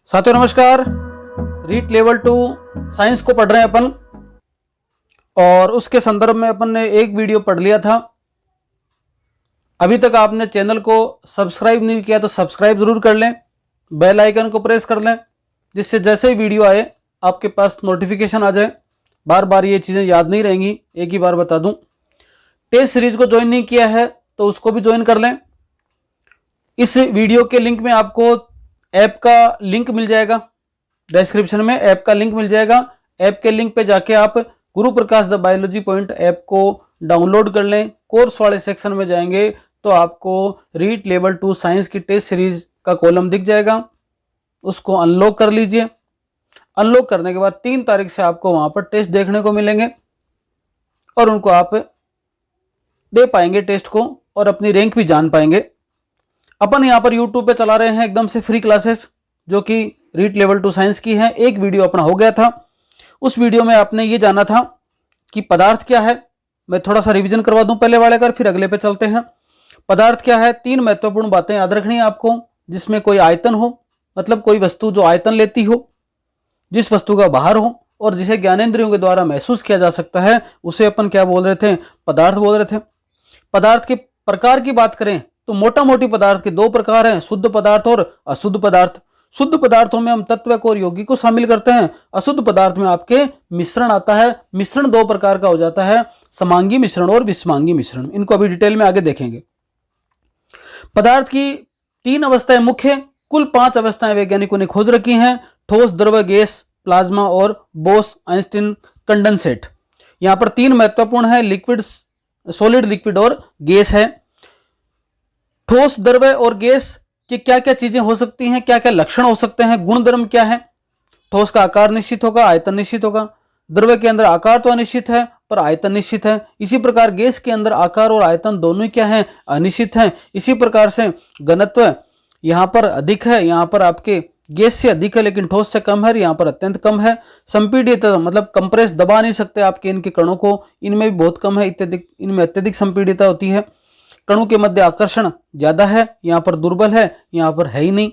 साथियों नमस्कार। REET level 2 science को पढ़ रहे हैं अपन, और उसके संदर्भ में अपन ने एक वीडियो पढ़ लिया था। अभी तक आपने चैनल को सब्सक्राइब नहीं किया तो सब्सक्राइब जरूर कर लें, बेल आइकन को प्रेस कर लें, जिससे जैसे ही वीडियो आए आपके पास नोटिफिकेशन आ जाए। बार बार ये चीज़ें याद नहीं रहेंगी, एक ही बार बता दूं। टेस्ट सीरीज को ज्वाइन नहीं किया है तो उसको भी ज्वाइन कर लें। इस वीडियो के लिंक में आपको ऐप का लिंक मिल जाएगा, डिस्क्रिप्शन में ऐप का लिंक मिल जाएगा। ऐप के लिंक पे जाके आप गुरु प्रकाश द बायोलॉजी पॉइंट ऐप को डाउनलोड कर लें। कोर्स वाले सेक्शन में जाएंगे तो आपको रीट लेवल 2 साइंस की टेस्ट सीरीज का कॉलम दिख जाएगा, उसको अनलॉक कर लीजिए। अनलॉक करने के बाद 3 तारीख से आपको वहां पर टेस्ट देखने को मिलेंगे और उनको आप दे पाएंगे टेस्ट को, और अपनी रैंक भी जान पाएंगे। अपन यहाँ पर यूट्यूब पे चला रहे हैं एकदम से फ्री क्लासेस, जो कि रीट लेवल 2 साइंस की है। एक वीडियो अपना हो गया था, उस वीडियो में आपने ये जाना था कि पदार्थ क्या है। मैं थोड़ा सा रिवीजन करवा दूं पहले वाले का, फिर अगले पे चलते हैं। पदार्थ क्या है, 3 महत्वपूर्ण बातें याद रखनी है आपको। जिसमें कोई आयतन हो, मतलब कोई वस्तु जो आयतन लेती हो, जिस वस्तु का बाहर हो, और जिसे ज्ञानेंद्रियों के द्वारा महसूस किया जा सकता है, उसे अपन क्या बोल रहे थे, पदार्थ बोल रहे थे। पदार्थ के प्रकार की बात करें तो मोटा मोटी पदार्थ के 2 प्रकार हैं, शुद्ध पदार्थ और अशुद्ध पदार्थ। शुद्ध पदार्थों में हम तत्व और यौगिक को शामिल करते हैं। अशुद्ध पदार्थ में आपके मिश्रण आता है। मिश्रण 2 प्रकार का हो जाता है, समांगी मिश्रण और विषमांगी मिश्रण। इनको अभी डिटेल में आगे देखेंगे। पदार्थ की 3 अवस्थाएं मुख्य, कुल 5 अवस्थाएं वैज्ञानिकों ने खोज रखी हैं: ठोस, द्रव, गैस, प्लाज्मा और बोस आइंस्टीन कंडेंसेट। यहां पर 3 महत्वपूर्ण है, लिक्विड, सॉलिड, लिक्विड और गैस है। ठोस, द्रव और गैस कि क्या क्या चीजें हो सकती हैं, क्या क्या लक्षण हो सकते हैं, गुणधर्म क्या है। ठोस का आकार निश्चित होगा, आयतन निश्चित होगा। द्रव्य के अंदर आकार तो अनिश्चित है पर आयतन निश्चित है। इसी प्रकार गैस के अंदर आकार और आयतन दोनों क्या है, अनिश्चित है। इसी प्रकार से घनत्व यहां पर अधिक है, यहां पर आपके गैस से अधिक है लेकिन ठोस से कम है, यहां पर अत्यंत कम है। संपीडित मतलब कंप्रेस, दबा नहीं सकते आपके इनके कणों को, इनमें भी बहुत कम है, इनमें अत्यधिक संपीडितता होती है। कणों के मध्य आकर्षण ज्यादा है, यहां पर दुर्बल है, यहां पर है ही नहीं।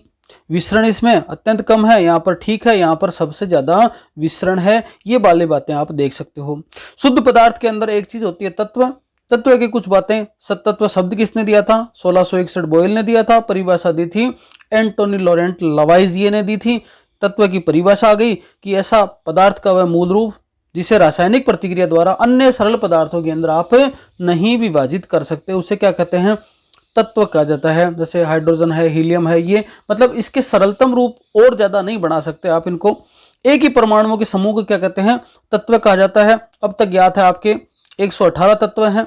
विसरण इसमें अत्यंत कम है, यहां पर ठीक है, यहां पर सबसे ज्यादा विसरण है। ये वाली बातें आप देख सकते हो। शुद्ध पदार्थ के अंदर एक चीज होती है तत्व। तत्व की कुछ बातें, सतत्व शब्द किसने दिया था, 1661 बॉयल ने दिया था। परिभाषा दी थी एंटोनी लॉरेंट लवाइजिए ने दी थी। तत्व की परिभाषा आ गई कि ऐसा पदार्थ का वह मूल रूप जिसे रासायनिक प्रतिक्रिया द्वारा अन्य सरल पदार्थों के अंदर आप नहीं विभाजित कर सकते, उसे क्या कहते हैं, तत्व कहा जाता है। जैसे हाइड्रोजन है, हीलियम है, ये मतलब इसके सरलतम रूप और ज्यादा नहीं बना सकते आप इनको। एक ही परमाणुओं के समूह को क्या कहते हैं, तत्व कहा जाता है। अब तक ज्ञात है आपके 118 तत्व हैं,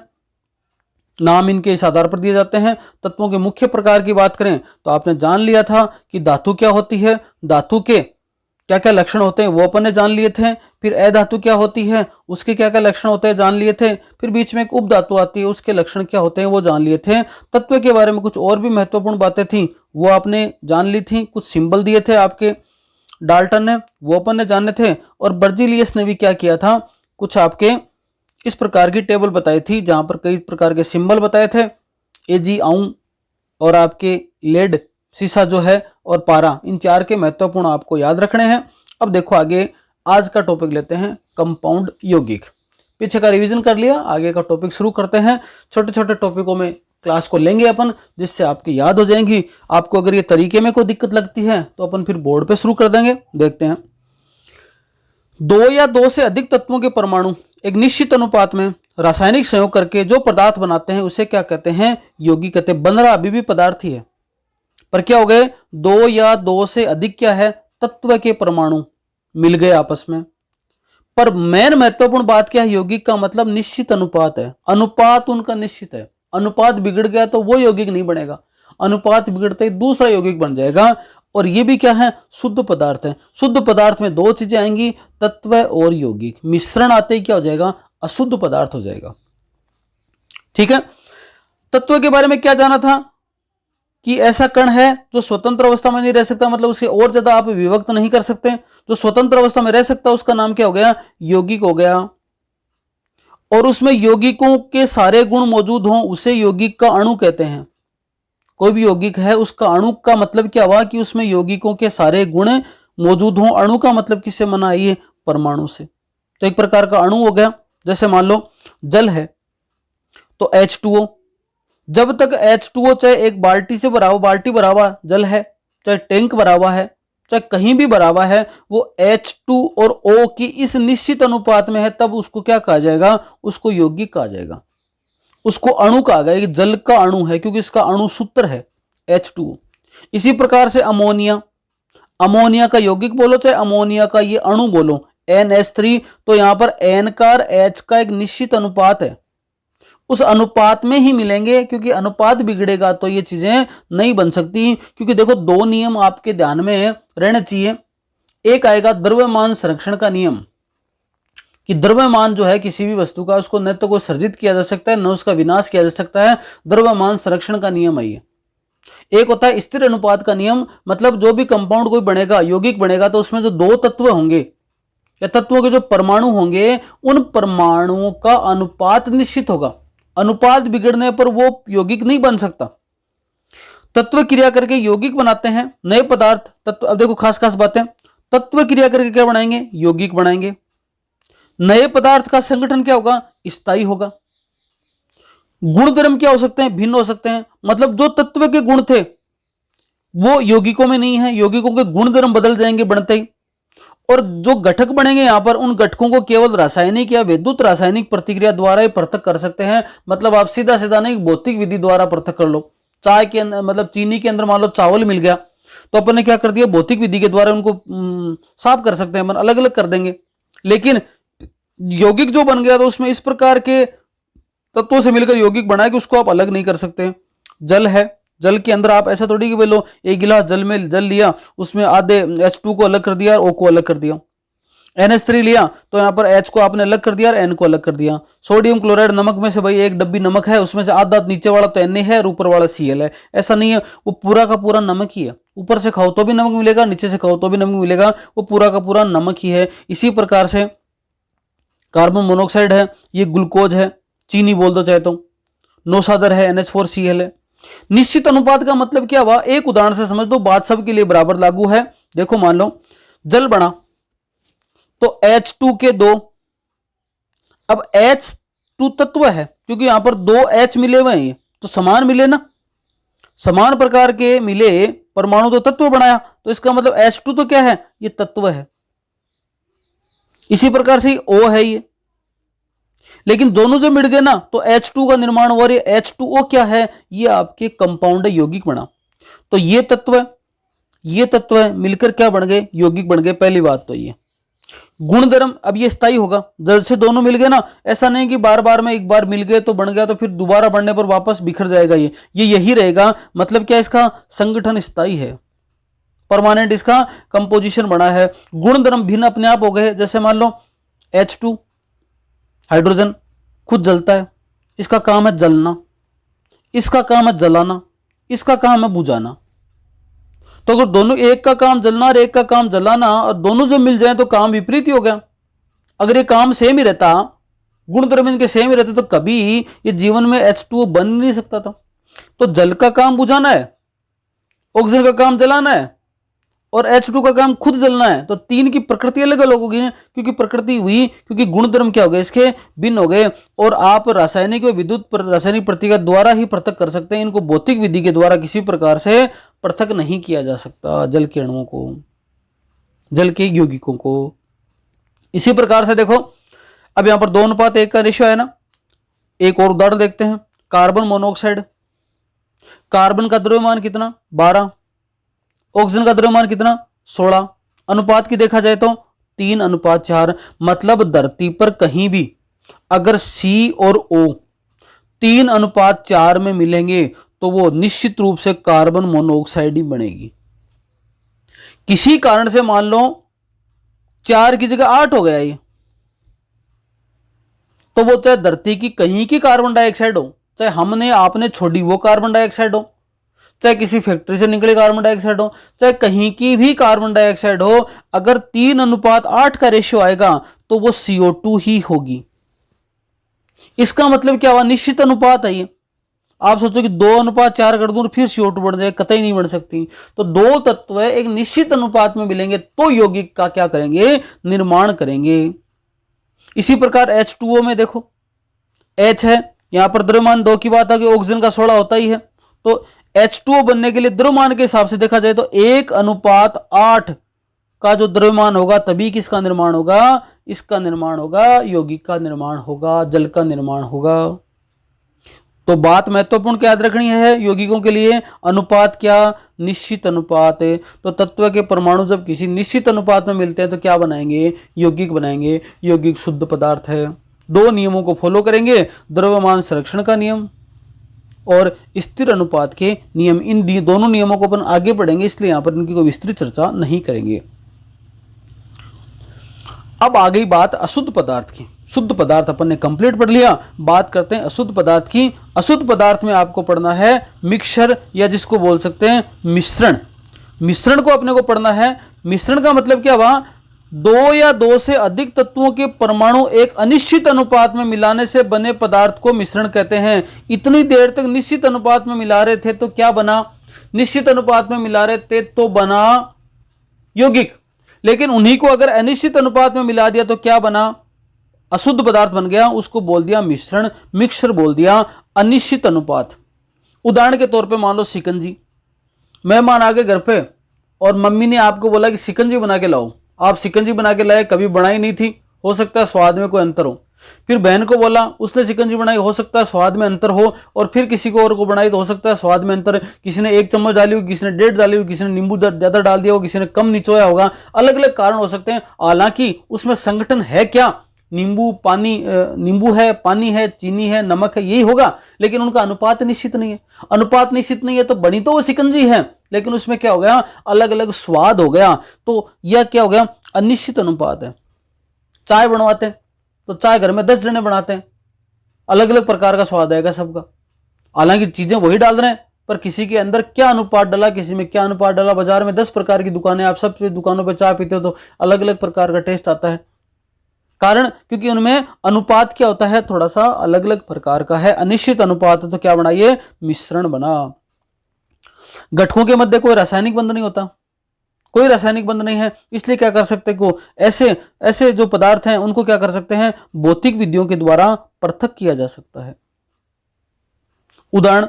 नाम इनके इस आधार पर दिए जाते हैं। तत्वों के मुख्य प्रकार की बात करें तो आपने जान लिया था कि धातु क्या होती है, धातु के क्या क्या लक्षण होते हैं वो अपन ने जान लिए थे। फिर अधातु क्या होती है, उसके क्या क्या लक्षण होते हैं जान लिए थे। फिर बीच में एक उपधातु आती है, उसके लक्षण क्या होते हैं वो जान लिए थे। तत्व के बारे में कुछ और भी महत्वपूर्ण बातें थी वो आपने जान ली थी। कुछ सिंबल दिए थे आपके डाल्टन ने, वो अपन ने जाने थे। और बर्जीलियस ने भी क्या किया था, कुछ आपके इस प्रकार की टेबल बताई थी जहां पर कई प्रकार के सिंबल बताए थे। एजी, आऊ और आपके लेड, सीसा जो है, और पारा, इन 4 के महत्वपूर्ण आपको याद रखने हैं। अब देखो आगे आज का टॉपिक लेते हैं, कंपाउंड यौगिक। पीछे का रिवीजन कर लिया, आगे का टॉपिक शुरू करते हैं। छोटे छोटे टॉपिकों में क्लास को लेंगे अपन, जिससे आपकी याद हो जाएंगी। आपको अगर ये तरीके में कोई दिक्कत लगती है तो अपन फिर बोर्ड पे शुरू कर देंगे। देखते हैं, 2 या 2 से अधिक तत्वों के परमाणु एक निश्चित अनुपात में रासायनिक संयोग करके जो पदार्थ बनाते हैं उसे क्या कहते हैं, यौगिक कहते हैं। बन रहा अभी भी पदार्थ ही है, पर क्या हो गए, 2 या 2 से अधिक क्या है, तत्व के परमाणु मिल गए आपस में। पर मेन महत्वपूर्ण बात क्या है, यौगिक का मतलब निश्चित अनुपात है। अनुपात उनका निश्चित है। अनुपात बिगड़ गया तो वो यौगिक नहीं बनेगा, अनुपात बिगड़ते ही दूसरा यौगिक बन जाएगा। और ये भी क्या है, शुद्ध पदार्थ है। शुद्ध पदार्थ में 2 चीजें आएंगी, तत्व और यौगिक। मिश्रण आते ही क्या हो जाएगा, अशुद्ध पदार्थ हो जाएगा। ठीक है, तत्व के बारे में क्या जाना था कि ऐसा कण है जो स्वतंत्र अवस्था में नहीं रह सकता, मतलब उसे और ज्यादा आप विभक्त नहीं कर सकते। जो स्वतंत्र अवस्था में रह सकता उसका नाम क्या हो गया, यौगिक हो गया। और उसमें यौगिकों के सारे गुण मौजूद हों उसे यौगिक का अणु कहते हैं। कोई भी यौगिक है उसका अणु का मतलब क्या हुआ कि उसमें यौगिकों के सारे गुण मौजूद हों। अणु का मतलब किससे बना है? ये परमाणु से। तो एक प्रकार का अणु हो गया। जैसे मान लो जल है तो H2O, जब तक H2O चाहे एक बाल्टी से भरा हुआ, बाल्टी भरा हुआ जल है, चाहे टैंक भरा हुआ है, चाहे कहीं भी भरा हुआ है, वो H2 और O की इस निश्चित अनुपात में है, तब उसको क्या कहा जाएगा? उसको यौगिक कहा जाएगा, उसको अणु कहा जाएगा। जल का अणु है क्योंकि इसका अणु सूत्र है H2O। इसी प्रकार से अमोनिया, अमोनिया का यौगिक बोलो चाहे अमोनिया का ये अणु बोलो NH3, तो यहां पर N का और H का एक निश्चित अनुपात है, उस अनुपात में ही मिलेंगे, क्योंकि अनुपात बिगड़ेगा तो ये चीजें नहीं बन सकती। क्योंकि देखो दो नियम आपके ध्यान में रहने चाहिए। एक आएगा द्रव्यमान संरक्षण का नियम, कि द्रव्यमान जो है किसी भी वस्तु का, उसको न तो कोई सर्जित किया जा सकता है न उसका विनाश किया जा सकता है, द्रव्यमान संरक्षण का नियम है ये। एक होता है स्थिर अनुपात का नियम, मतलब जो भी कंपाउंड कोई बनेगा, यौगिक बनेगा, तो उसमें जो दो तत्व होंगे या तत्वों के जो परमाणु होंगे, उन परमाणुओं का अनुपात निश्चित होगा। अनुपात बिगड़ने पर वो यौगिक नहीं बन सकता। तत्व क्रिया करके यौगिक बनाते हैं नए पदार्थ, तत्व। अब देखो खास खास बातें, तत्व क्रिया करके क्या बनाएंगे? यौगिक बनाएंगे। नए पदार्थ का संगठन क्या होगा? स्थायी होगा। गुणधर्म क्या हो सकते हैं? भिन्न हो सकते हैं। मतलब जो तत्व के गुण थे वो यौगिकों में नहीं है, यौगिकों के गुणधर्म बदल जाएंगे बनते ही। और जो घटक बनेंगे यहां पर, उन घटकों को केवल रासायनिक या विद्युत रासायनिक प्रतिक्रिया द्वारा ही पृथक कर सकते हैं। मतलब आप सीधा सीधा नहीं, भौतिक विधि द्वारा पृथक कर लो। चाय के अंदर, मतलब चीनी के अंदर मान लो चावल मिल गया, तो अपन ने क्या कर दिया? भौतिक विधि के द्वारा उनको साफ कर सकते हैं, अलग अलग कर देंगे। लेकिन यौगिक जो बन गया तो उसमें इस प्रकार के तत्वों से मिलकर यौगिक बना कि उसको आप अलग नहीं कर सकते। जल है, जल के अंदर आप ऐसा थोड़ी कि बोलो एक गिलास जल में जल लिया, उसमें आधे H2 को अलग कर दिया और O को अलग कर दिया। NH3 लिया तो यहां पर H को आपने अलग कर दिया और N को अलग कर दिया। सोडियम क्लोराइड नमक में से भाई एक डब्बी नमक है, उसमें से आधा नीचे वाला तो Na है और ऊपर वाला Cl है। ऐसा नहीं है, वो पूरा का पूरा नमक ही है। ऊपर से खाओ तो भी नमक मिलेगा, नीचे से खाओ तो भी नमक मिलेगा, वो पूरा का पूरा नमक ही है। इसी प्रकार से कार्बन मोनोऑक्साइड है, ये ग्लूकोज है, चीनी बोल दो चाहे तो, नौसादर है, NH4Cl है। निश्चित अनुपात का मतलब क्या हुआ? एक उदाहरण से समझ दो, बात सबके लिए बराबर लागू है। देखो मान लो जल बना तो H2 के दो, अब H2 तत्व है क्योंकि यहां पर दो H मिले हुए हैं, तो समान मिले ना, समान प्रकार के मिले परमाणु तो तत्व बनाया, तो इसका मतलब H2 तो क्या है? ये तत्व है। इसी प्रकार से O है ये, लेकिन दोनों जो मिल गए ना तो H2 का निर्माण हुआ। ये H2O क्या है? ये आपके कंपाउंड है, यौगिक बना। तो ये तत्व है, ये तत्व है, मिलकर क्या बन गए? यौगिक बन गए। पहली बात तो ये गुणधर्म, अब ये स्थायी होगा। जब से दोनों मिल गए ना, ऐसा नहीं कि बार बार में एक बार मिल गए तो बन गया तो फिर दोबारा बढ़ने पर वापस बिखर जाएगा। ये यही रहेगा। मतलब क्या? इसका संगठन स्थायी है, परमानेंट इसका कंपोजिशन बना है। गुणधर्म भिन्न अपने आप हो गए। जैसे मान लो H2 हाइड्रोजन खुद जलता है, इसका काम है जलना, इसका काम है जलाना, इसका काम है बुझाना। तो अगर दोनों, एक का काम जलना और एक का काम जलाना, और दोनों जब मिल जाए तो काम विपरीत ही हो गया। अगर ये काम सेम ही रहता, गुणधर्म इनके सेम ही रहते, तो कभी ये जीवन में H2O बन नहीं सकता था। तो जल का काम बुझाना है, ऑक्सीजन का काम जलाना है, और H2 का काम खुद जलना है। तो तीन की प्रकृति अलग अलग होगी, क्योंकि प्रकृति हुई, क्योंकि गुणधर्म क्या हो गए? इसके भिन्न हो गए। और आप रासायनिक और विद्युत रासायनिक प्रतिक्रिया द्वारा ही पृथक कर सकते हैं इनको, भौतिक विधि के द्वारा किसी प्रकार से पृथक नहीं किया जा सकता जल के अणुओं को, जल के यौगिकों को। इसी प्रकार से देखो, अब यहां पर 2:1 का रेशियो है ना। एक और उदाहरण देखते हैं, कार्बन मोनोऑक्साइड। कार्बन का द्रव्यमान कितना? 12। ऑक्सीजन का द्रव्यमान कितना? 16। अनुपात की देखा जाए तो 3:4। मतलब धरती पर कहीं भी अगर C और O 3:4 में मिलेंगे तो वो निश्चित रूप से कार्बन मोनोऑक्साइड ही बनेगी। किसी कारण से मान लो 4 की जगह 8 हो गया ये, तो वो चाहे धरती की कहीं की कार्बन डाइऑक्साइड हो, चाहे हमने आपने छोड़ी वो कार्बन डाइऑक्साइड हो, चाहे किसी फैक्ट्री से निकले कार्बन डाइऑक्साइड हो, चाहे कहीं की भी कार्बन डाइऑक्साइड हो, अगर 3:8 का रेशियो आएगा तो वो CO2 ही होगी। इसका मतलब क्या हुआ? निश्चित अनुपात है ये। आप सोचो कि 2:4 कर दूं और फिर CO2 बन जाए, कतई नहीं बन सकती। तो दो तत्व एक निश्चित अनुपात में मिलेंगे तो यौगिक का क्या करेंगे, निर्माण करेंगे। इसी प्रकार H2O में देखो, H है, यहां पर द्रव्यमान 2 की बात आ गई, ऑक्सीजन का 16 होता ही है। तो H2O बनने के लिए द्रव्यमान के हिसाब से देखा जाए तो 1:8 का जो द्रव्यमान होगा तभी किसका निर्माण होगा, इसका निर्माण होगा, यौगिक का निर्माण होगा, जल का निर्माण होगा। तो बात महत्वपूर्ण क्या याद रखनी है यौगिकों के लिए, अनुपात क्या, निश्चित अनुपात है। तो तत्व के परमाणु जब किसी निश्चित अनुपात में मिलते हैं तो क्या बनाएंगे, यौगिक बनाएंगे। यौगिक शुद्ध पदार्थ है। दो नियमों को फॉलो करेंगे, द्रव्यमान संरक्षण का नियम और स्थिर अनुपात के नियम। इन दोनों नियमों को अपन आगे पढ़ेंगे, इसलिए यहां पर इनकी कोई विस्तृत चर्चा नहीं करेंगे। अब आ गई बात अशुद्ध पदार्थ की। शुद्ध पदार्थ अपन ने कंप्लीट पढ़ लिया, बात करते हैं अशुद्ध पदार्थ की। अशुद्ध पदार्थ में आपको पढ़ना है मिक्सचर, या जिसको बोल सकते हैं मिश्रण। मिश्रण को अपने को पढ़ना है। मिश्रण का मतलब क्या हुआ, दो या दो से अधिक तत्वों के परमाणु एक अनिश्चित अनुपात में मिलाने से बने पदार्थ को मिश्रण कहते हैं। इतनी देर तक निश्चित अनुपात में मिला रहे थे तो क्या बना, निश्चित अनुपात में मिला रहे थे तो बना यौगिक। लेकिन उन्हीं को अगर अनिश्चित अनुपात में मिला दिया तो क्या बना, अशुद्ध पदार्थ बन गया। उसको बोल दिया मिश्रण, मिक्सचर बोल दिया अनिश्चित अनुपात। उदाहरण के तौर पे मान लो शिकंजी, मेहमान आ गए घर पे और मम्मी ने आपको बोला कि शिकंजी बना के लाओ। आप शिकंजी बना के लाए, कभी बनाई नहीं थी, हो सकता है स्वाद में कोई अंतर हो। फिर बहन को बोला, उसने शिकंजी बनाई, हो सकता है स्वाद में अंतर हो। और फिर किसी को और को बनाई तो हो सकता है स्वाद में अंतर है। किसी ने 1 चम्मच डाली होगी, किसी ने 1.5 डाली होगी, किसी ने नींबू ज्यादा डाल दिया होगा, किसी ने कम निचोया होगा। अलग अलग कारण हो सकते हैं। हालांकि उसमें संगठन है क्या, नींबू पानी, नींबू है, पानी है, चीनी है, नमक है, यही होगा। लेकिन उनका अनुपात निश्चित नहीं है। अनुपात निश्चित नहीं है तो बनी तो वो शिकंजी है, लेकिन उसमें क्या हो गया, अलग अलग स्वाद हो गया। तो यह क्या हो गया, अनिश्चित अनुपात है। चाय बनवाते हैं तो चाय घर में 10 जने बनाते हैं, अलग अलग प्रकार का स्वाद आएगा सबका। हालांकि चीजें वही डाल रहे हैं, पर किसी के अंदर क्या अनुपात डाला, किसी में क्या अनुपात डाला। बाजार में 10 प्रकार की दुकानें, आप सब दुकानों पर चाय पीते हो तो अलग अलग प्रकार का टेस्ट आता है। कारण क्योंकि उनमें अनुपात क्या होता है, थोड़ा सा अलग अलग प्रकार का है। अनिश्चित अनुपात है तो क्या बनाइए, मिश्रण बना। घटकों के मध्य कोई रासायनिक बंध नहीं होता, कोई रासायनिक बंध नहीं है, इसलिए क्या कर सकते को ऐसे ऐसे जो पदार्थ हैं उनको क्या कर सकते हैं, भौतिक विधियों के द्वारा पृथक किया जा सकता है। उदाहरण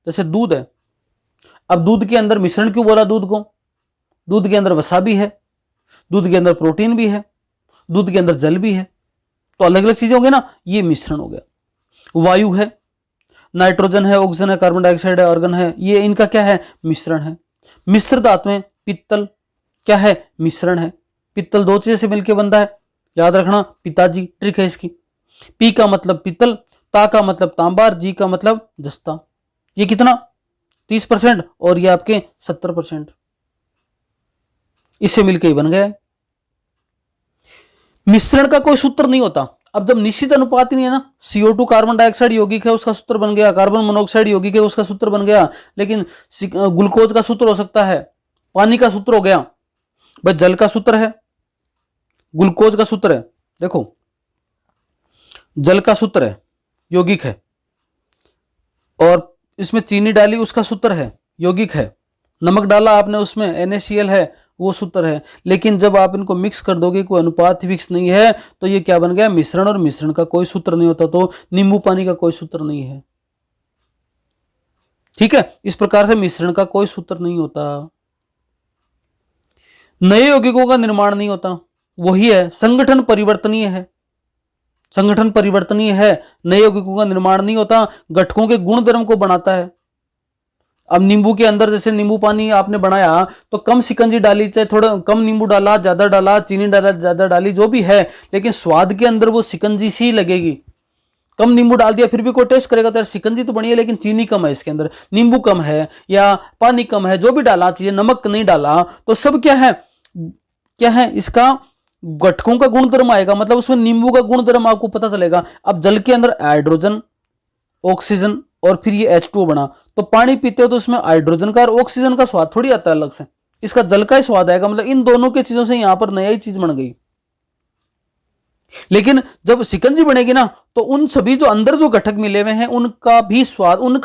जैसे दूध है। अब दूध के अंदर मिश्रण क्यों बोला दूध को, दूध के अंदर वसा भी है, दूध के अंदर प्रोटीन भी है, दूध के अंदर जल भी है, तो अलग अलग चीजें हो गई ना, ये मिश्रण हो गया। वायु है, नाइट्रोजन है, ऑक्सीजन है, कार्बन डाइऑक्साइड है, आर्गन है, ये इनका क्या है, मिश्रण है। मिश्र धातुएं, पित्तल क्या है, मिश्रण है। पित्तल दो चीजों से मिलकर बनता है, याद रखना, पिताजी ट्रिक है इसकी। पी का मतलब पित्तल, ता का मतलब तांबार, जी का मतलब जस्ता। ये कितना 30% और ये आपके 70%, इससे मिलकर ही बन गया है। मिश्रण का कोई सूत्र नहीं होता। अब जब निश्चित अनुपात ही नहीं है ना, CO2 कार्बन डाइऑक्साइड यौगिक है उसका सूत्र बन गया, कार्बन मोनोऑक्साइड यौगिक है उसका सूत्र बन गया, लेकिन ग्लूकोज का सूत्र हो सकता है, पानी का सूत्र हो गया, भाई जल का सूत्र है, ग्लूकोज का सूत्र है, देखो जल का सूत्र है, यौगिक है, और इसमें चीनी डाली उसका सूत्र है, यौगिक है, नमक डाला आपने उसमें NaCl है, वो सूत्र है। लेकिन जब आप इनको मिक्स कर दोगे, कोई अनुपात फिक्स नहीं है, तो ये क्या बन गया, मिश्रण। और मिश्रण का कोई सूत्र नहीं होता, तो नींबू पानी का कोई सूत्र नहीं है। ठीक है, इस प्रकार से मिश्रण का कोई सूत्र नहीं होता। नए यौगिकों का निर्माण नहीं होता, वही है, संगठन परिवर्तनीय है, संगठन परिवर्तनीय है, नए यौगिकों का निर्माण नहीं होता, घटकों के गुण धर्म को बनाता है। अब नींबू के अंदर जैसे नींबू पानी आपने बनाया तो कम शिकंजी डाली, चाहे थोड़ा कम नींबू डाला, ज्यादा डाला, चीनी डाला, ज्यादा डाली, जो भी है, लेकिन स्वाद के अंदर वो शिकंजी सी लगेगी। कम नींबू डाल दिया फिर भी कोई टेस्ट करेगा तो यार शिकंजी तो बनी है लेकिन चीनी कम है इसके अंदर, नींबू कम है या पानी कम है, जो भी डाला चाहिए, नमक नहीं डाला, तो सब क्या है, क्या है, इसका घटकों का गुणधर्म आएगा, मतलब उसमें नींबू का गुणधर्म आपको पता चलेगा। अब जल के अंदर हाइड्रोजन, ऑक्सीजन और फिर ये H2O बना, तो पानी पीते हो तो उसमें हाइड्रोजन का और ऑक्सीजन का स्वाद थोड़ी आता है अलग से, इसका जल का ही स्वाद आएगा। मतलब इन दोनों की चीजों से यहां पर नया ही चीज बन गई। लेकिन जब शिकंजी बनेगी ना, तो उन सभी जो अंदर जो घटक मिले हुए हैं उनका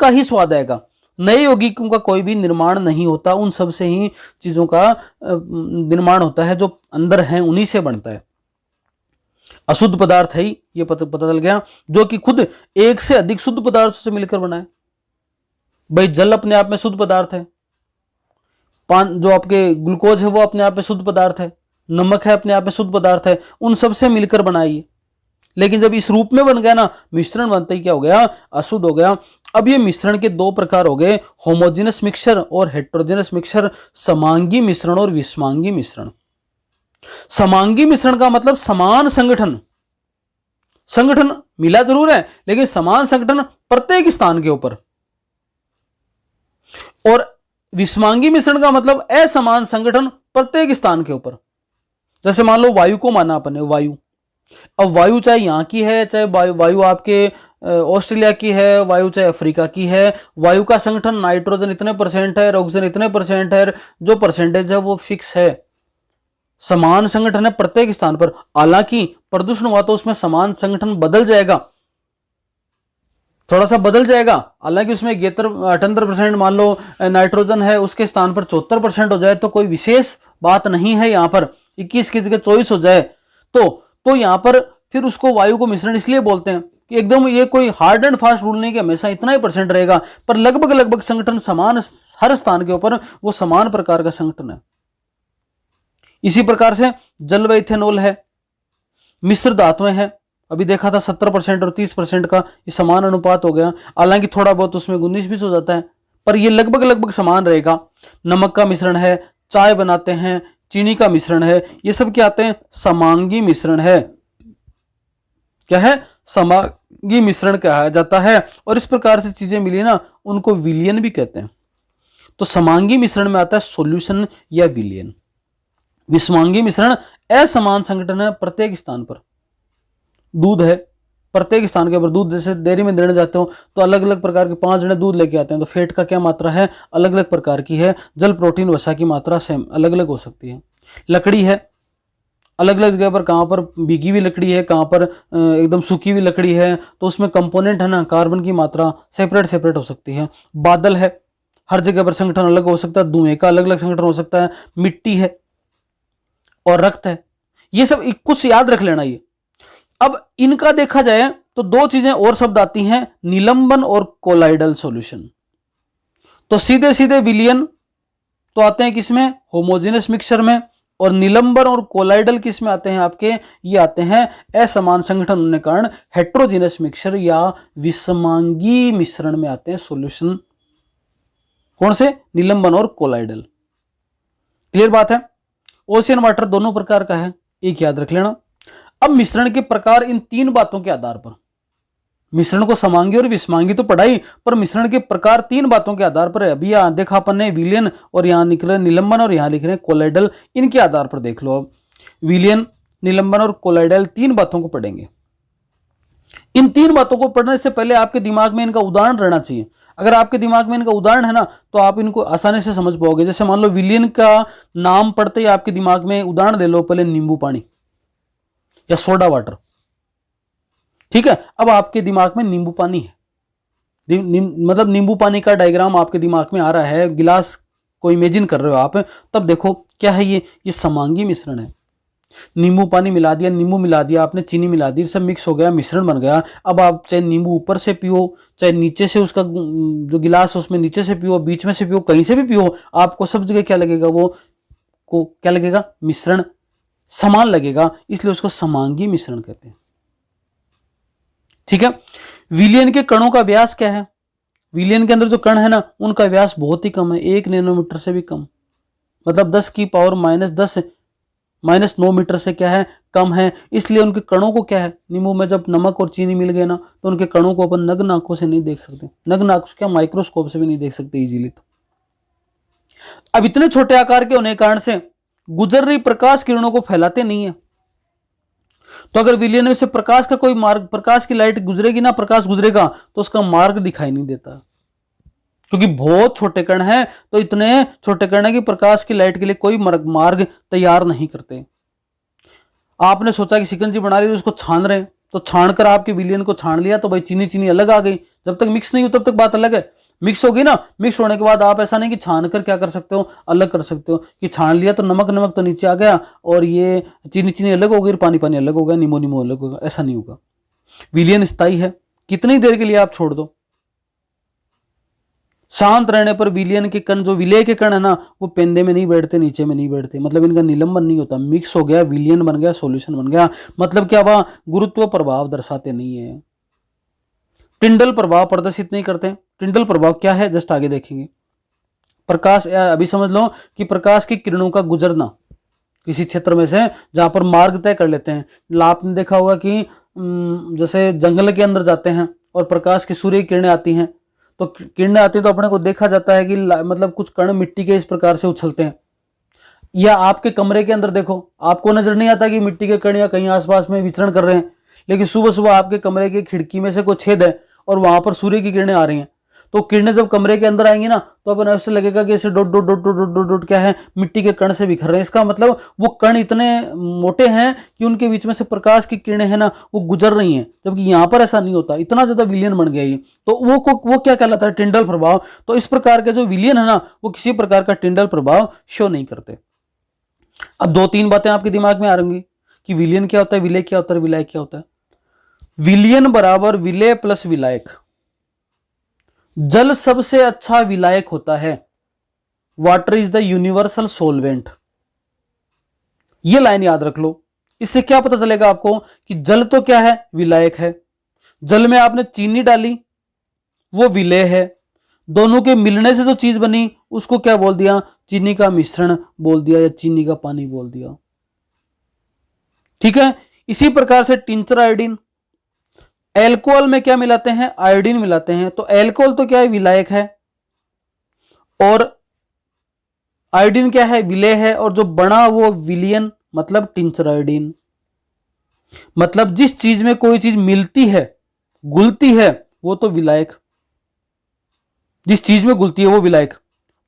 ही स्वाद आएगा। नए यौगिकों का कोई भी निर्माण नहीं होता, उन सब से ही चीजों का निर्माण होता है, जो अंदर है उन्हीं से बनता है। अशुद्ध पदार्थ है ही, ये पता चल गया, जो कि खुद एक से अधिक शुद्ध पदार्थों से मिलकर बना है। भाई जल अपने आप में शुद्ध पदार्थ है, जो आपके ग्लूकोज है वो अपने आप में शुद्ध पदार्थ है, नमक है अपने आप में शुद्ध पदार्थ है, उन सब से मिलकर बनाई। लेकिन जब इस रूप में बन गया ना, मिश्रण बनते ही क्या हो गया, अशुद्ध हो गया। अब ये मिश्रण के दो प्रकार हो गए, होमोजेनस मिक्सचर और हेट्रोजेनस मिक्सचर, समांगी मिश्रण और विषमांगी मिश्रण। समांगी मिश्रण का मतलब समान संगठन, संगठन मिला जरूर है लेकिन समान संगठन प्रत्येक स्थान के ऊपर। और विषमांगी मिश्रण का मतलब असमान संगठन प्रत्येक स्थान के ऊपर। जैसे मान लो वायु को माना अपन ने, वायु, अब वायु चाहे यहां की है, चाहे वायु आपके ऑस्ट्रेलिया की है, वायु चाहे अफ्रीका की है, वायु का संगठन नाइट्रोजन इतने % है, ऑक्सीजन इतने % है, जो परसेंटेज है वो फिक्स है, समान संगठन है प्रत्येक स्थान पर। हालांकि प्रदूषण हुआ तो उसमें समान संगठन बदल जाएगा, थोड़ा सा बदल जाएगा। हालांकि उसमें 78% मान लो नाइट्रोजन है, उसके स्थान पर 74% हो जाए तो कोई विशेष बात नहीं है। यहां पर 21 की जगह 24 हो जाए तो यहां पर फिर उसको वायु को मिश्रण इसलिए बोलते हैं कि एकदम ये कोई हार्ड एंड फास्ट रूल नहीं कि हमेशा इतना ही % रहेगा, पर लगभग संगठन समान, हर स्थान के ऊपर वो समान प्रकार का संगठन है। इसी प्रकार से जल व इथेनॉल है, मिश्र धातुएं हैं, अभी देखा था 70% और 30% का ये समान अनुपात हो गया। हालांकि थोड़ा बहुत उसमें 19-20 हो जाता है, पर ये लगभग समान रहेगा। नमक का मिश्रण है, चाय बनाते हैं, चीनी का मिश्रण है, ये सब क्या आते हैं, समांगी मिश्रण है। क्या है, समांगी मिश्रण कहा जाता है। और इस प्रकार से चीजें मिली ना, उनको विलयन भी कहते हैं। तो समांगी मिश्रण में आता है सॉल्यूशन या विलयन। विषमांगी मिश्रण असमान संगठन है प्रत्येक स्थान पर। दूध है, प्रत्येक स्थान के ऊपर दूध, जैसे डेयरी में देने जाते हो तो अलग अलग प्रकार के 5 जने दूध लेके आते हैं, तो फैट का क्या मात्रा है, अलग अलग प्रकार की है। जल, प्रोटीन, वसा की मात्रा सेम अलग अलग हो सकती है। लकड़ी है, अलग अलग जगह पर, कहाँ पर भीगी हुई लकड़ी है, कहाँ पर एकदम सूखी हुई लकड़ी है, तो उसमें कंपोनेंट है ना, कार्बन की मात्रा सेपरेट हो सकती है। बादल है, हर जगह पर संगठन अलग हो सकता है, धुएं का अलग अलग संगठन हो सकता है। मिट्टी है और रक्त है, ये सब कुछ याद रख लेना। ये अब इनका देखा जाए तो दो चीजें और शब्द आती हैं, निलंबन और कोलाइडल सॉल्यूशन। तो सीधे सीधे विलयन तो आते हैं किसमें, होमोजेनस मिक्सचर में, और निलंबन और कोलाइडल किस में आते हैं आपके, ये आते हैं असमान संगठन होने के कारण हेट्रोजेनस मिक्सचर या विषमांगी मिश्रण में आते हैं सॉल्यूशन। कौन से, निलंबन और कोलाइडल। क्लियर बात है। ओशियन वाटर दोनों प्रकार का है, एक याद रख लेना। अब मिश्रण के प्रकार इन 3 बातों के आधार पर, मिश्रण को समांगी और विषमांगी तो पढ़ाई, पर मिश्रण के प्रकार 3 बातों के आधार पर है। अभी यहां देखा अपन ने विलयन, और यहां लिख रहे निलंबन, और यहां लिख रहे कोलाइडल। इनके आधार पर देख लो। अब विलयन, निलंबन और कोलाइडल 3 बातों को पढ़ेंगे। इन 3 बातों को पढ़ने से पहले आपके दिमाग में इनका उदाहरण रहना चाहिए। अगर आपके दिमाग में इनका उदाहरण है ना, तो आप इनको आसानी से समझ पाओगे। जैसे मान लो विलयन का नाम पढ़ते ही आपके दिमाग में उदाहरण ले लो, पहले नींबू पानी या सोडा वाटर, ठीक है। अब आपके दिमाग में नींबू पानी है, मतलब नींबू पानी का डायग्राम आपके दिमाग में आ रहा है, गिलास को इमेजिन कर रहे हो आप, तब देखो क्या है ये समांगी मिश्रण है। नींबू पानी मिला दिया, नींबू मिला दिया आपने, चीनी मिला दी, सब मिक्स हो गया, मिश्रण बन गया। अब आप चाहे नींबू ऊपर से पियो, चाहे नीचे से, उसका जो गिलास है उसमें नीचे से पियो, बीच में से पियो, कहीं से भी पियो, आपको सब जगह क्या लगेगा, वो को क्या लगेगा, मिश्रण समान लगेगा, इसलिए उसको समांगी मिश्रण कहते हैं। ठीक है। विलयन के कणों का व्यास क्या है, विलयन के अंदर जो कण है ना, उनका व्यास बहुत ही कम है, 1 नैनोमीटर से भी कम, मतलब 10 की पावर -9 मीटर से क्या है, कम है। इसलिए उनके कणों को क्या है, नींबू में जब नमक और चीनी मिल गए ना, तो उनके कणों को अपन नग्न आंखों से नहीं देख सकते, नग्न आंखों क्या, माइक्रोस्कोप से भी नहीं देख सकते इजीली। तो अब इतने छोटे आकार के होने के कारण से गुजर रही प्रकाश किरणों को फैलाते नहीं है। तो अगर विलयन में से प्रकाश का कोई मार्ग, प्रकाश की लाइट गुजरेगी ना, प्रकाश गुजरेगा तो उसका मार्ग दिखाई नहीं देता, क्योंकि बहुत छोटे कण हैं। तो इतने छोटे कण है कि प्रकाश की लाइट के लिए कोई मार्ग तैयार नहीं करते। आपने सोचा कि शिकंजी बना ली, उसको छान रहे हैं, तो छान कर आपके विलियन को छान लिया तो भाई चीनी चीनी अलग आ गई। जब तक मिक्स नहीं हो तब तक बात अलग है। मिक्स होगी ना, मिक्स होने के बाद आप ऐसा नहीं कि छान कर क्या कर सकते हो, अलग कर सकते हो कि छान लिया तो नमक नमक तो नीचे आ गया और ये चीनी चीनी अलग हो गई, पानी पानी अलग हो गया, नींबू नींबू अलग होगा, ऐसा नहीं होगा। विलियन स्थायी है, कितनी देर के लिए आप छोड़ दो, शांत रहने पर विलियन के कण, जो विलय के कण है ना, वो पेंदे में नहीं बैठते, नीचे में नहीं बैठते, मतलब इनका निलंबन नहीं होता। मिक्स हो गया, विलियन बन गया, सॉल्यूशन बन गया, मतलब क्या हुआ, गुरुत्व प्रभाव दर्शाते नहीं है, टिंडल प्रभाव प्रदर्शित नहीं करते। टिंडल प्रभाव क्या है, जस्ट आगे देखेंगे। प्रकाश, अभी समझ लो कि प्रकाश की किरणों का गुजरना किसी क्षेत्र में से जहां पर मार्ग तय कर लेते हैं। आपने देखा होगा कि जैसे जंगल के अंदर जाते हैं और प्रकाश की सूर्य की किरणें आती हैं, तो किरणें आती हैं तो अपने को देखा जाता है कि मतलब कुछ कण मिट्टी के इस प्रकार से उछलते हैं। या आपके कमरे के अंदर देखो, आपको नजर नहीं आता कि मिट्टी के कण या कहीं आसपास में विचरण कर रहे हैं, लेकिन सुबह सुबह आपके कमरे की खिड़की में से कोई छेद है और वहां पर सूर्य की किरणें आ रही हैं, तो किरणें जब कमरे के अंदर आएंगी ना, तो अपन ऐसे लगेगा कि ऐसे dot dot dot dot dot dot dot क्या है, मिट्टी के कण से बिखर रहे हैं। इसका मतलब वो कण इतने मोटे हैं कि उनके बीच में से प्रकाश की किरणें है ना, वो गुजर रही हैं, जबकि यहाँ पर ऐसा नहीं होता। इतना ज्यादा विलियन बन गया ये, तो वो क्या कहलाता है, टिंडल प्रभाव। तो इस प्रकार के जो विलियन है ना, वो किसी प्रकार का टिंडल प्रभाव शो नहीं करते। अब दो तीन बातें आपके दिमाग में आ रही कि विलियन क्या होता है, विलय क्या होता है, विलायक क्या होता है। विलियन बराबर विलय प्लस विलायक। जल सबसे अच्छा विलायक होता है, water is the universal solvent. यह लाइन याद रख लो। इससे क्या पता चलेगा आपको कि जल तो क्या है, विलायक है। जल में आपने चीनी डाली, वो विलय है। दोनों के मिलने से जो चीज बनी उसको क्या बोल दिया, चीनी का मिश्रण बोल दिया या चीनी का पानी बोल दिया। ठीक है। इसी प्रकार से टिंचर आयोडीन, एल्कोहल में क्या मिलाते हैं, आयोडीन मिलाते हैं, तो एल्कोहल तो क्या है, विलायक है, और आयोडीन क्या है, विलय है, और जो बना वो विलियन, मतलब टिंचर आयोडीन। मतलब जिस चीज में कोई चीज मिलती है, घुलती है, वो तो विलायक, जिस चीज में घुलती है वो विलायक,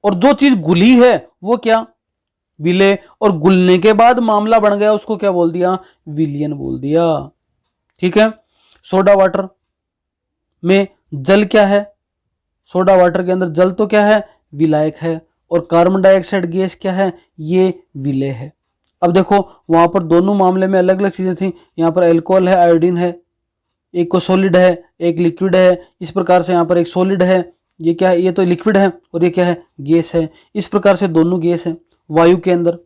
और जो चीज घुली है वो क्या, विलय, और घुलने के बाद मामला बन गया उसको क्या बोल दिया, विलियन बोल दिया। ठीक है। सोडा वाटर में जल क्या है, सोडा वाटर के अंदर जल तो क्या है, विलायक है, और कार्बन डाइऑक्साइड गैस क्या है, ये विलय है। अब देखो वहां पर दोनों मामले में अलग अलग चीजें थी, यहां पर एल्कोहल है, आयोडीन है, एक को सॉलिड है, एक लिक्विड है। इस प्रकार से यहां पर एक सॉलिड है, ये क्या है, ये तो लिक्विड है, और ये क्या है, गैस है। इस प्रकार से दोनों गैस है। वायु के अंदर,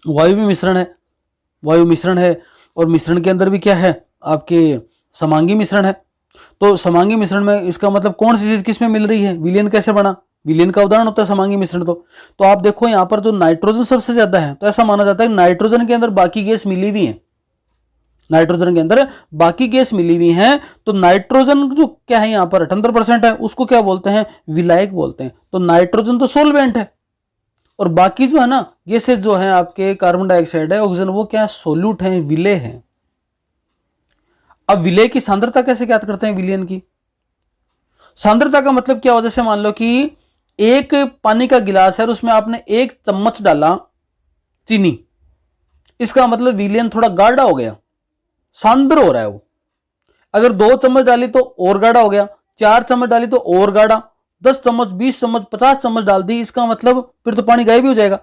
वायु भी मिश्रण है, वायु मिश्रण है, और मिश्रण के अंदर भी क्या है, आपके समांगी मिश्रण है। तो समांगी मिश्रण में इसका मतलब कौन सी चीज किस में मिल रही है, विलियन कैसे बना, विलियन का उदाहरण होता है समांगी मिश्रण। तो आप देखो यहां पर जो नाइट्रोजन सबसे ज्यादा है, तो ऐसा माना जाता है नाइट्रोजन के अंदर बाकी गैस मिली हुई है, नाइट्रोजन के अंदर बाकी गैस मिली हुई है। तो नाइट्रोजन जो क्या है यहां पर 78% है, उसको क्या बोलते हैं, विलायक बोलते हैं। तो नाइट्रोजन तो सोलवेंट है, और बाकी जो है ना गैसेज जो है आपके, कार्बन डाइऑक्साइड है, ऑक्सीजन, वो क्या है, सोल्यूट है, विलय है। अब विलय की सांद्रता कैसे ज्ञात करते हैं, विलियन की सांद्रता का मतलब क्या हो, जैसे मान लो कि एक पानी का गिलास है और उसमें आपने 1 चम्मच डाला चीनी, इसका मतलब विलियन थोड़ा गाढ़ा हो गया, सांद्र हो रहा है वो। अगर 2 चम्मच डाली तो और गाढ़ा हो गया, 4 चम्मच डाली तो और गाढ़ा, 10 चम्मच, 20 चम्मच, 50 चम्मच डाल दी, इसका मतलब फिर तो पानी गायब ही हो जाएगा।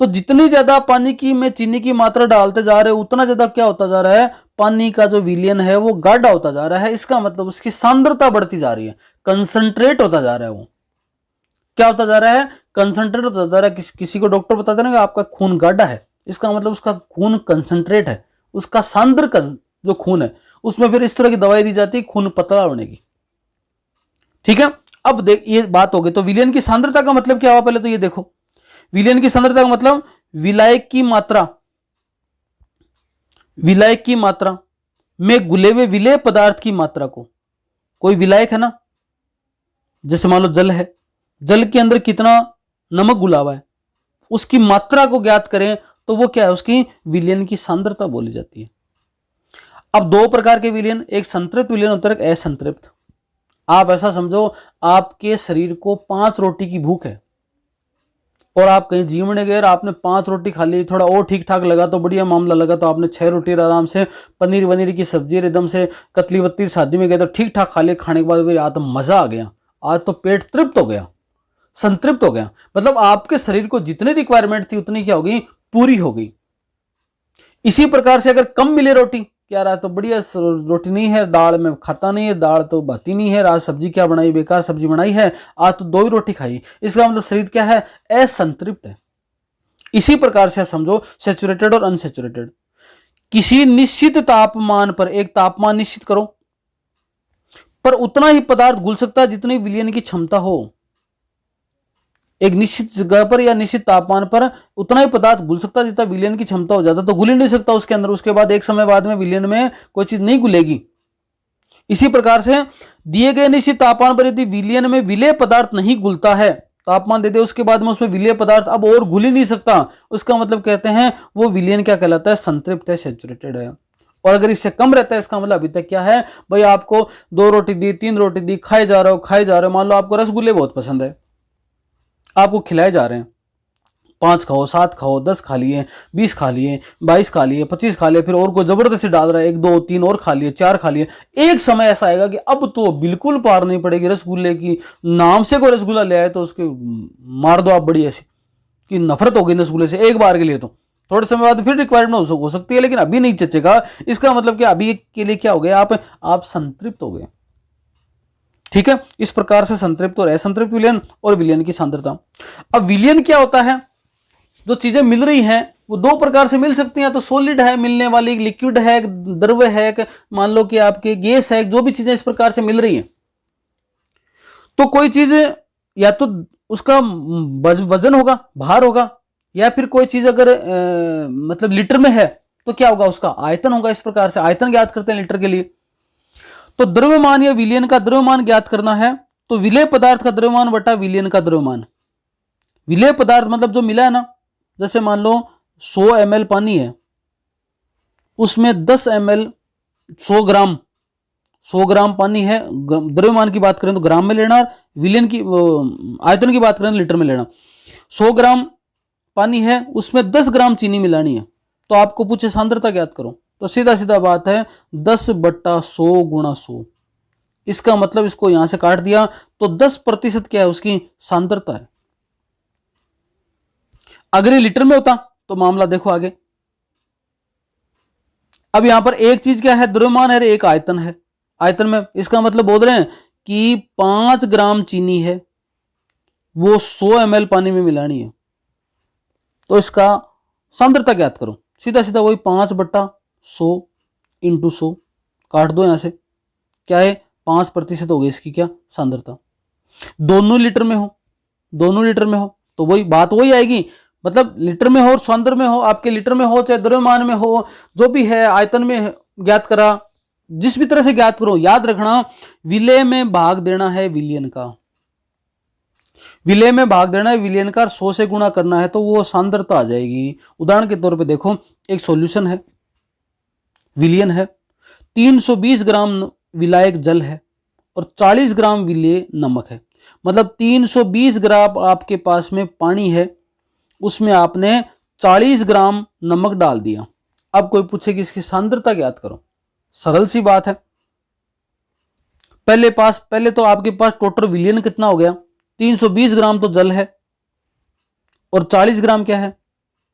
तो जितनी ज्यादा पानी की में चीनी की मात्रा डालते जा रहे हो, उतना ज्यादा क्या होता जा रहा है, पानी का जो विलियन है वो गाढ़ा होता जा रहा है। इसका मतलब उसकी सांद्रता बढ़ती जा रही है, कंसंट्रेट होता जा रहा है। वो क्या होता जा रहा है, कंसंट्रेट होता जा रहा है। किसी को डॉक्टर बताते ना कि आपका खून गाढ़ा है, इसका मतलब उसका खून कंसंट्रेट है, उसका सांद्र जो खून है उसमें फिर इस तरह की दवाई दी जाती है खून पतला होने की। ठीक है। अब देख, ये बात हो गई। तो विलियन की सांद्रता का मतलब क्या हुआ, पहले तो ये देखो, विलियन की सांद्रता का मतलब विलायक की मात्रा, विलायक की मात्रा में घुले हुए विलेय पदार्थ की मात्रा को, कोई विलायक है ना, जैसे मान लो जल है, जल के अंदर कितना नमक घुला हुआ है, उसकी मात्रा को ज्ञात करें तो वो क्या है, उसकी विलियन की सांद्रता बोली जाती है। अब 2 प्रकार के विलियन, एक संतृप्त विलियन होता है, एक असंतृप्त। आप ऐसा समझो आपके शरीर को 5 रोटी की भूख है, और आप कहीं जीवने गए और आपने 5 रोटी खा ली, थोड़ा और ठीक ठाक लगा तो बढ़िया मामला लगा तो आपने 6 रोटी आराम से पनीर वनीर की सब्जी एकदम से कतली वत्ती शादी में गए तो ठीक ठाक खा लिया। खाने के बाद भाई आज तो मजा आ गया, आज तो पेट तृप्त हो गया, संतृप्त हो गया। मतलब आपके शरीर को जितनी रिक्वायरमेंट थी उतनी क्या हो गई, पूरी हो गई। इसी प्रकार से अगर कम मिले रोटी, क्या रहा तो बढ़िया रोटी नहीं है, दाल में खाता नहीं है, दाल तो बाती नहीं है, आज सब्जी क्या बनाई, बेकार सब्जी बनाई है, आज तो 2 ही रोटी खाई, इसका मतलब शरीर क्या है, असंतृप्त है। इसी प्रकार से आप समझो सैचुरेटेड और अनसैचुरेटेड। किसी निश्चित तापमान पर, एक तापमान निश्चित करो, पर उतना ही पदार्थ घुल सकता है जितनी विलयन की क्षमता हो। एक निश्चित जगह पर या निश्चित तापमान पर उतना ही पदार्थ घुल सकता है जितना विलयन की क्षमता हो, ज्यादा तो घुल ही नहीं सकता उसके अंदर। उसके बाद एक समय बाद में विलयन में कोई चीज नहीं घुलेगी। इसी प्रकार से दिए गए निश्चित तापमान पर यदि विलयन में विलेय पदार्थ नहीं घुलता है, तापमान दे दे उसके बाद में उसमें विलेय पदार्थ अब और घुल ही नहीं सकता, उसका मतलब कहते हैं वो विलयन क्या कहलाता है, संतृप्त है, सैचुरेटेड है। और अगर इससे कम रहता है इसका मतलब अभी तक क्या है भाई, आपको 2 रोटी दी, 3 रोटी दी, खाए जा रहे हो खाए जा रहे हो। मान लो आपको रसगुल्ले बहुत पसंद है, आपको खिलाए जा रहे हैं, 5 खाओ, 7 खाओ, 10 खा लिए, 20 खा लिए, 22 खा लिए, 25 खा लिए, फिर और कोई जबरदस्ती डाल रहा है 1 2 3 और खा लिए, 4 खा लिए। एक समय ऐसा आएगा कि अब तो बिल्कुल पार नहीं पड़ेगी रसगुल्ले की, नाम से कोई रसगुल्ला ले आए तो उसके मार दो आप, बड़ी ऐसी कि नफरत हो गई रसगुल्ले से एक बार के लिए। तो थोड़े समय बाद फिर रिक्वायरमेंट हो सकती है, लेकिन अभी नहीं चचेगा। इसका मतलब क्या, अभी के लिए क्या हो गया, आप संतृप्त हो गए। ठीक है, इस प्रकार से संतृप्त और असंतृप्त विलयन और विलयन की सांद्रता। अब विलयन क्या होता है, जो चीजें मिल रही हैं वो 2 प्रकार से मिल सकती हैं, तो सॉलिड है मिलने वाली, लिक्विड है, द्रव है, मान लो कि आपके गैस है, जो भी चीजें इस प्रकार से मिल रही हैं। तो कोई चीज या तो उसका वजन होगा, भार होगा, या फिर कोई चीज अगर मतलब लीटर में है तो क्या होगा, उसका आयतन होगा। इस प्रकार से आयतन ज्ञात करते हैं लीटर के लिए। तो द्रव्यमान या विलयन का द्रव्यमान ज्ञात करना है तो विलेय पदार्थ का द्रव्यमान बटा विलयन का द्रव्यमान। विलेय पदार्थ मतलब जो मिला है ना, जैसे मान लो 100 ml पानी है, उसमें 10 ml 100 ग्राम पानी है। द्रव्यमान की बात करें तो ग्राम में लेना, और विलयन की आयतन की बात करें तो लीटर में लेना। 100 ग्राम पानी है, उसमें 10 ग्राम चीनी मिलानी है, तो आपको पूछे सांद्रता ज्ञात करो, तो सीधा सीधा बात है 10/100 गुणा 100। इसका मतलब इसको यहां से काट दिया तो 10% क्या है, उसकी सांद्रता है। अगर ये लीटर में होता तो मामला देखो आगे। अब यहां पर एक चीज क्या है, द्रव्यमान है, एक आयतन है। आयतन में इसका मतलब बोल रहे हैं कि 5 ग्राम चीनी है, वो 100 ml पानी में मिलानी है, तो इसका सांद्रता ज्ञात करो। सीधा सीधा वही 5/100 इंटू 100 काट दो, यहां से क्या है 5% हो गई इसकी क्या, सांद्रता। दोनों लीटर में हो, दोनों लीटर में हो तो वही बात वही आएगी। मतलब लीटर में हो और सांद्र में हो, आपके लीटर में हो चाहे द्रव्यमान में हो, जो भी है आयतन में ज्ञात करा, जिस भी तरह से ज्ञात करो, याद रखना विलेय में भाग देना है विलयन का। विलेय में भाग देना है विलयन का, 100 से गुणा करना है तो वो सांद्रता आ जाएगी। उदाहरण के तौर पे देखो, एक सॉल्यूशन है, विलयन है, 320 ग्राम विलायक जल है और 40 ग्राम विलेय नमक है। मतलब 320 ग्राम आपके पास में पानी है, उसमें आपने 40 ग्राम नमक डाल दिया। अब कोई पूछे कि इसकी सांद्रता ज्ञात करो, सरल सी बात है। पहले तो आपके पास टोटल विलयन कितना हो गया, 320 ग्राम तो जल है और 40 ग्राम क्या है,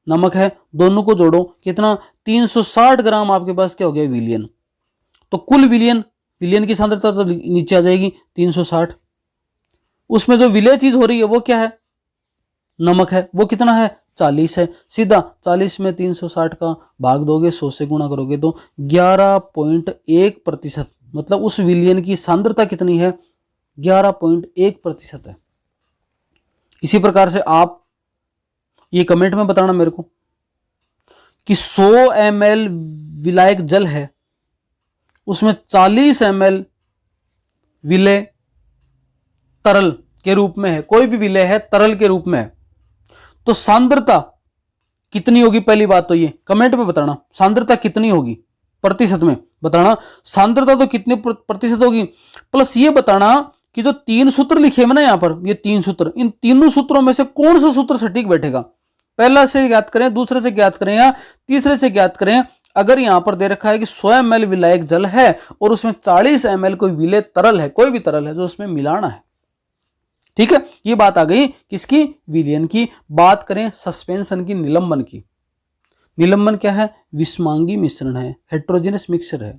नमक है। दोनों को जोड़ो कितना, 360 ग्राम आपके पास क्या हो गया, विलयन। तो कुल विलयन की सांद्रता तो नीचे आ जाएगी 360। उसमें जो विलेय चीज हो रही है वो क्या है, नमक है, वो कितना है, 40 है। सीधा 40 में 360 का भाग दोगे, 100 से गुणा करोगे तो 11.1%। मतलब उस विलयन की सांद्रता कितनी है, 11.1% है। इसी प्रकार से आप ये कमेंट में बताना मेरे को कि 100 ml विलायक जल है, उसमें 40 ml विलेय तरल के रूप में है, कोई भी विलेय है तरल के रूप में है, तो सांद्रता कितनी होगी। पहली बात तो ये कमेंट में बताना, सांद्रता कितनी होगी, प्रतिशत में बताना। सांद्रता तो कितने प्रतिशत होगी, प्लस ये बताना कि जो 3 सूत्र लिखे हैं ना यहाँ पर, ये 3 सूत्र, इन तीनों सूत्रों में से कौन सा सूत्र सटीक बैठेगा, पहला से ज्ञात करें, दूसरे से ज्ञात करें या तीसरे से ज्ञात करें। अगर यहां पर दे रखा है कि 100 ml विलायक जल है और उसमें 40 ml कोई विलेय तरल है, कोई भी तरल है जो उसमें मिलाना है, ठीक है, ये बात आ गई किसकी, विलयन की। बात करें सस्पेंशन की, निलंबन की। निलंबन क्या है, विषमांगी मिश्रण है, हेट्रोजेनस मिक्सचर है,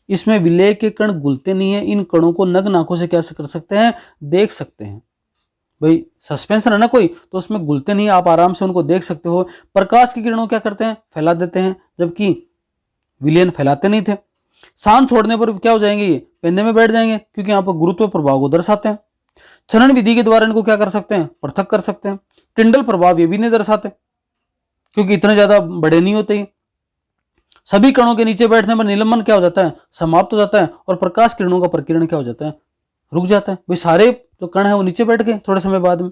इसमें विलेय के कण घुलते नहीं है। इन कणों को नग्न आंखों से क्या कर सकते हैं, देख सकते हैं। भाई सस्पेंशन है ना कोई, तो उसमें घुलते नहीं, आप आराम से उनको देख सकते हो। प्रकाश की किरणों क्या करते हैं, फैला देते हैं, जबकि विलयन फैलाते नहीं थे। सांस छोड़ने पर क्या हो जाएंगे, ये पेंदे में बैठ जाएंगे, क्योंकि यहाँ पर गुरुत्व प्रभाव को दर्शाते हैं। छनन विधि के द्वारा इनको क्या कर सकते हैं, पृथक कर सकते हैं। टिंडल प्रभाव ये भी नहीं दर्शाते, क्योंकि इतने ज्यादा बड़े नहीं होते ही। सभी कणों के नीचे बैठने पर निलंबन क्या हो जाता है, समाप्त हो जाता है, और प्रकाश किरणों का प्रकीर्णन क्या हो जाता है, रुक जाता है। भाई सारे जो कण है वो नीचे बैठ गए थोड़े समय बाद में।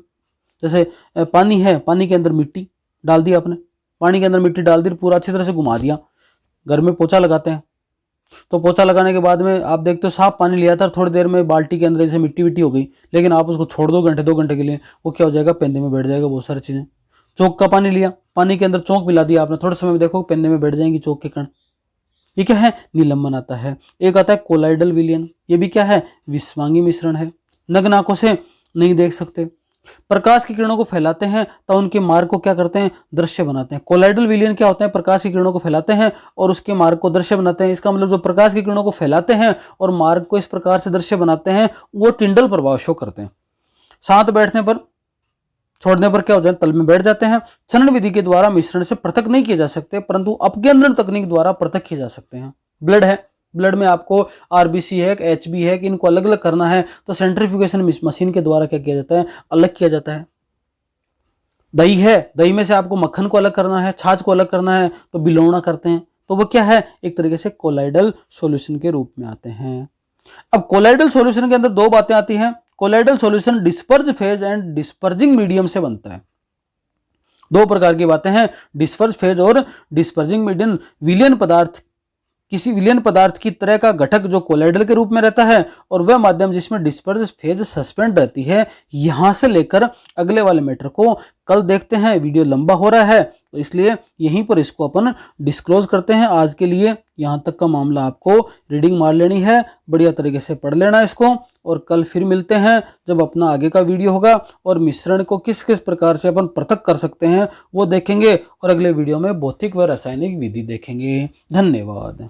जैसे पानी है, पानी के अंदर मिट्टी डाल दी आपने, पानी के अंदर मिट्टी डाल दी, पूरा अच्छी तरह से घुमा दिया। घर में पोछा लगाते हैं, तो पोछा लगाने के बाद में आप देखते हो साफ पानी लिया था, थोड़ी देर में बाल्टी के अंदर जैसे मिट्टी विट्टी हो गई, लेकिन आप उसको छोड़ दो घंटे 2 घंटे के लिए, वो क्या हो जाएगा, पेंदे में बैठ जाएगा बहुत सारी चीजें। चौक का पानी लिया, पानी के अंदर चौक मिला दिया आपने, थोड़े समय में देखो पेंदे में बैठ जाएंगी चौक के कण। ये क्या है, निलंबन आता है। एक आता है कोलाइडल विलयन, ये भी क्या है, विषमांगी मिश्रण है, नग्न आंखों से नहीं देख सकते। प्रकाश की किरणों को फैलाते हैं तो उनके मार्ग को क्या करते हैं, दृश्य बनाते हैं। कोलाइडल विलयन क्या होता है, प्रकाश की किरणों को फैलाते हैं और उसके मार्ग को दृश्य बनाते हैं। इसका मतलब जो प्रकाश की किरणों को फैलाते हैं और मार्ग को इस प्रकार से दृश्य बनाते हैं, वो टिंडल प्रभाव शो करते हैं। साथ बैठने पर, छोड़ने पर क्या हो जाए, तल में बैठ जाते हैं। छनन विधि के द्वारा मिश्रण से पृथक नहीं किए जा सकते, परंतु अपकेंद्रण तकनीक द्वारा पृथक किए जा सकते हैं। ब्लड है, ब्लड में आपको आरबीसी है, एचबी है, कि इनको अलग अलग करना है, तो सेंट्रीफ्यूगेशन मशीन के द्वारा क्या किया जाता है, अलग किया जाता है। दही है, दही में से आपको मक्खन को अलग करना है, छाछ को अलग करना है, तो बिलौना करते हैं, तो वो क्या है, एक तरीके से कोलाइडल सॉल्यूशन के रूप में आते हैं। अब कोलाइडल सॉल्यूशन के अंदर 2 बातें आती हैं। Colloidal solution disperse phase and dispersing medium से बनता है। 2 प्रकार की बातें हैं, डिस्पर्ज फेज और डिस्पर्जिंग मीडियम। विलयन पदार्थ, किसी विलयन पदार्थ की तरह का घटक जो कोलाइडल के रूप में रहता है, और वह माध्यम जिसमें डिस्पर्ज फेज सस्पेंड रहती है। यहां से लेकर अगले वाले मैटर को कल देखते हैं। वीडियो लंबा हो रहा है, तो इसलिए यहीं पर इसको अपन डिस्क्लोज करते हैं। आज के लिए यहां तक का मामला आपको रीडिंग मार लेनी है, बढ़िया तरीके से पढ़ लेना इसको, और कल फिर मिलते हैं जब अपना आगे का वीडियो होगा, और मिश्रण को किस किस प्रकार से अपन पृथक कर सकते हैं वो देखेंगे, और अगले वीडियो में भौतिक व रासायनिक विधि देखेंगे। धन्यवाद।